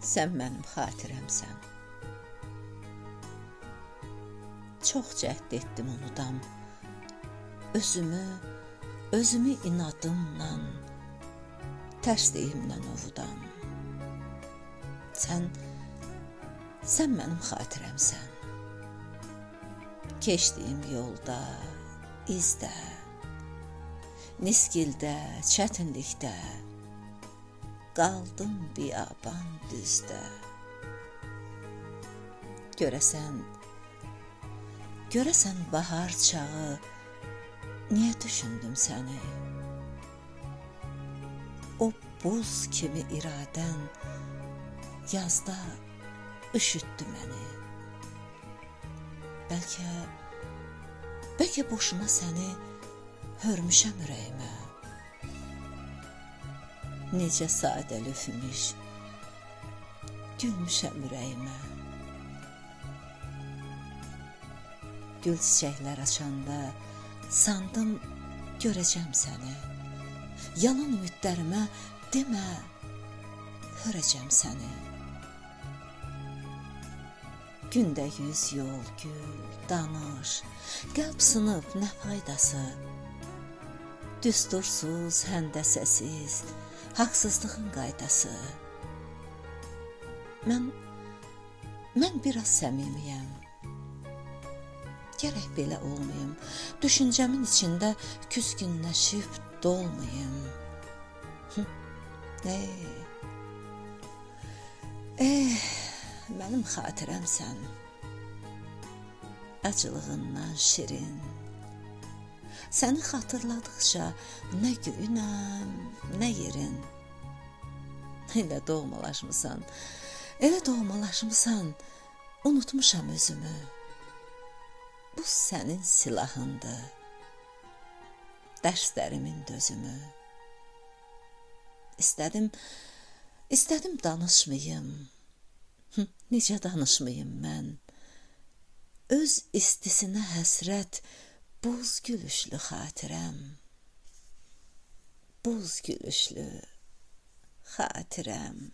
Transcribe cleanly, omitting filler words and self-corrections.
Sən mənim xatirəmsən. Çox cəhd etdim unudam. Özümü inadımla, tərsliyimlə ovudam. Sən mənim xatirəmsən. Keçdiyim yolda, izdə, niskildə, çətinlikdə, qaldım biyaban düzdə. Görəsən bahar çağı, niyə düşündüm səni? O buz kimi iradən, yazda üşütdü məni. Bəlkə boşuna səni hörmüşəm ürəyimə. Necə sadə lüfmüş, gülmüşəm ürəyimə. Gül çiçəklər açanda sandım görəcəm səni. Yalan ümidlərimə demə, hörəcəm səni. Gündə 100 yol gül, danış, qəlb sınıb nə faydası? Düstursuz, həndəsəsiz, haqsızlığın qaydası. Mən biraz səmimiyəm. Gərək belə olmayım, düşüncəmin içində küskünləşib dolmayım. Mənim xatirəmsən, acılığından şirin. Səni xatırladıqca nə göyünəm, nə yerin. Elə doğmalaşmısan, unutmuşam özümü. Bu sənin silahındır, dərslərimin dözümü. İstədim danışmayım, necə danışmayım mən? Öz istisinə həsrət, buz gülüşlü xatirəm, buz gülüşlü xatirəm.